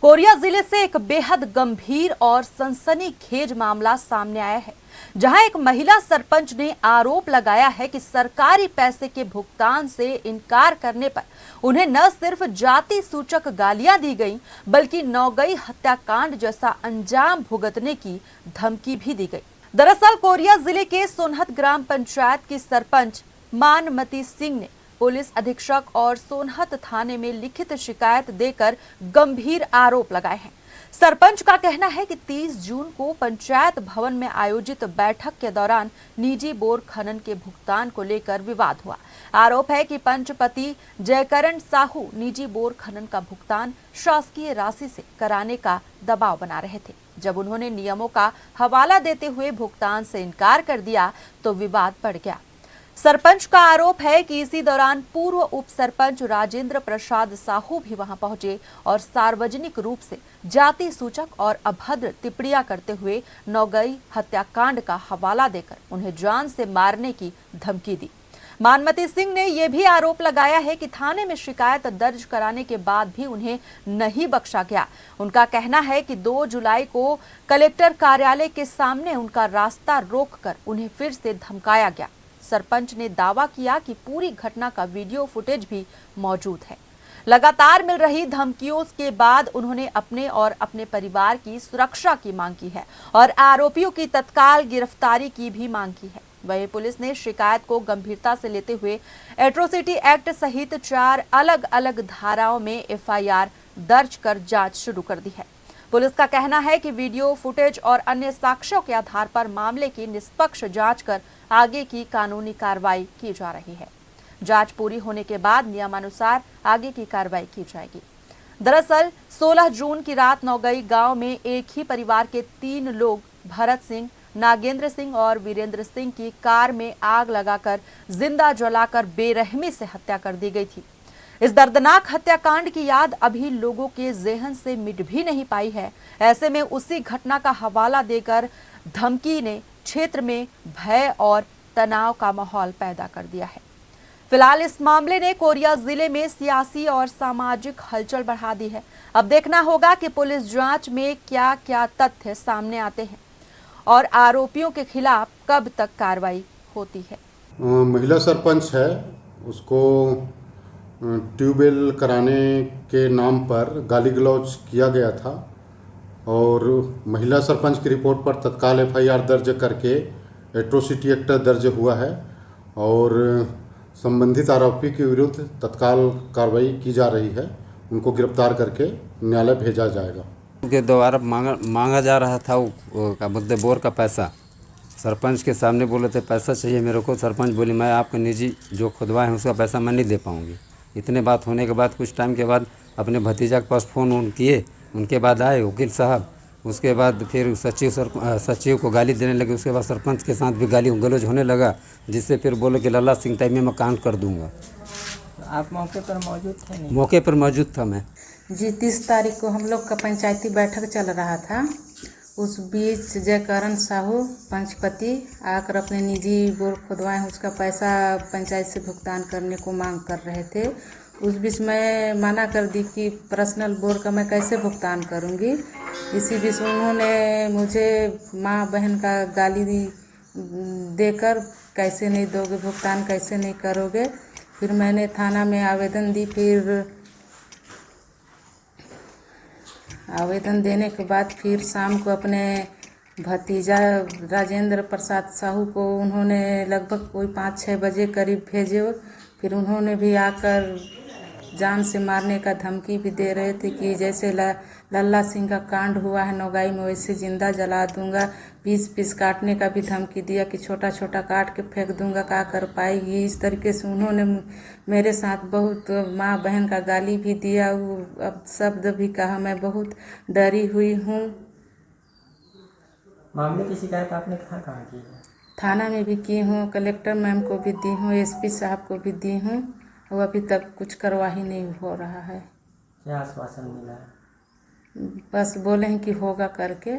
Korea जिले से एक बेहद गंभीर और सनसनीखेज मामला सामने आया है, जहां एक महिला सरपंच ने आरोप लगाया है कि सरकारी पैसे के भुगतान से इनकार करने पर उन्हें न सिर्फ जाति सूचक गालियां दी गईं, बल्कि नौगई हत्याकांड जैसा अंजाम भुगतने की धमकी भी दी गई। दरअसल कोरिया जिले के सोनहत ग्राम पंचायत की सरपंच मानमती सिंह ने पुलिस अधीक्षक और सोनहत थाने में लिखित शिकायत देकर गंभीर आरोप लगाए हैं। सरपंच का कहना है कि 30 जून को पंचायत भवन में आयोजित बैठक के दौरान निजी बोर खनन के भुगतान को लेकर विवाद हुआ। आरोप है कि पंचपति जयकरण साहू निजी बोर खनन का भुगतान शासकीय राशि से कराने का दबाव बना रहे थे। जब उन्होंने नियमों का हवाला देते हुए भुगतान से इनकार कर दिया तो विवाद बढ़ गया। सरपंच का आरोप है कि इसी दौरान पूर्व उप सरपंच राजेंद्र प्रसाद साहू भी वहां पहुंचे और सार्वजनिक रूप से जाति सूचक और अभद्र टिप्पणियां करते हुए नौगई हत्याकांड का हवाला देकर उन्हें जान से मारने की धमकी दी। मानमती सिंह ने यह भी आरोप लगाया है कि थाने में शिकायत दर्ज कराने के बाद भी उन्हें नहीं बख्शा गया। उनका कहना है कि 2 जुलाई को कलेक्टर कार्यालय के सामने उनका रास्ता रोककर उन्हें फिर से धमकाया गया। सरपंच ने दावा किया कि पूरी घटना का वीडियो फुटेज भी मौजूद है। लगातार मिल रही धमकियों के बाद उन्होंने अपने और अपने परिवार की सुरक्षा की मांग की है और आरोपियों की तत्काल गिरफ्तारी की भी मांग की है। वहीं पुलिस ने शिकायत को गंभीरता से लेते हुए एट्रोसिटी एक्ट सहित 4 अलग अलग धाराओं में एफआईआर दर्ज कर जांच शुरू कर दी है। पुलिस का कहना है कि वीडियो फुटेज और अन्य साक्ष्यों के आधार पर मामले की निष्पक्ष जांच कर आगे की कानूनी कार्रवाई की जा रही है। जांच पूरी होने के बाद नियमानुसार आगे की कार्रवाई की जाएगी। दरअसल 16 जून की रात नौगई गांव में एक ही परिवार के 3 लोग भरत सिंह, नागेंद्र सिंह और वीरेंद्र सिंह की कार में आग लगाकर जिंदा जलाकर बेरहमी से हत्या कर दी गई थी। इस दर्दनाक हत्याकांड की याद अभी लोगों के ज़हन से मिट भी नहीं पाई है। ऐसे में उसी घटना का हवाला देकर धमकी ने क्षेत्र में भय और तनाव का माहौल पैदा कर दिया है। फिलहाल इस मामले ने कोरिया जिले में सियासी और सामाजिक हलचल बढ़ा दी है। अब देखना होगा कि पुलिस जांच में क्या क्या तथ्य सामने आते हैं और आरोपियों के खिलाफ कब तक कार्रवाई होती है। महिला सरपंच है, उसको ट्यूबवेल कराने के नाम पर गाली गलौज किया गया था और महिला सरपंच की रिपोर्ट पर तत्काल एफआईआर दर्ज करके एट्रोसिटी एक्ट दर्ज हुआ है और संबंधित आरोपी के विरुद्ध तत्काल कार्रवाई की जा रही है। उनको गिरफ्तार करके न्यायालय भेजा जाएगा। के द्वारा मांगा जा रहा था वो का मुद्दे बोर का पैसा। सरपंच के सामने बोले थे पैसा चाहिए मेरे को। सरपंच बोली मैं आपके निजी जो खुदवाए हैं उसका पैसा मैं नहीं दे पाऊँगी। इतने बात होने के बाद कुछ टाइम के बाद अपने भतीजा के पास फ़ोन किए, उनके बाद आए वकील साहब। उसके बाद फिर सचिव को गाली देने लगे। उसके बाद सरपंच के साथ भी गाली गलौज होने लगा, जिससे फिर बोले कि लल्ला सिंह टाइम में मैं कांड कर दूंगा। आप मौके पर मौजूद थे? नहीं, मौके पर मौजूद था मैं। जी 30 तारीख को हम लोग का पंचायती बैठक चल रहा था। उस बीच जयकरण साहू पंचपति आकर अपने निजी बोर खुदवाए हैं उसका पैसा पंचायत से भुगतान करने को मांग कर रहे थे। उस बीच मैं मना कर दी कि पर्सनल बोर का मैं कैसे भुगतान करूंगी। इसी बीच उन्होंने मुझे माँ बहन का गाली देकर कैसे नहीं दोगे भुगतान, कैसे नहीं करोगे। फिर मैंने थाना में आवेदन दी। फिर आवेदन देने के बाद फिर शाम को अपने भतीजा राजेंद्र प्रसाद साहू को उन्होंने लगभग कोई 5-6 बजे करीब भेजे। फिर उन्होंने भी आकर जान से मारने का धमकी भी दे रहे थे कि जैसे लल्ला सिंह का कांड हुआ है नौगाई में वैसे जिंदा जला दूंगा। पीस काटने का भी धमकी दिया कि छोटा छोटा काट के फेंक दूंगा, क्या कर पाएगी। इस तरीके से उन्होंने मेरे साथ बहुत माँ बहन का गाली भी दिया, अब शब्द भी कहा। मैं बहुत डरी हुई हूँ। मामले की शिकायत आपने कहाँ की है? थाना में भी की हूँ, कलेक्टर मैम को भी दी हूँ, एसपी साहब को भी दी हूँ और अभी तक कुछ कार्रवाई नहीं हो रहा है। क्या आश्वासन मिला है? बस बोले हैं कि होगा करके।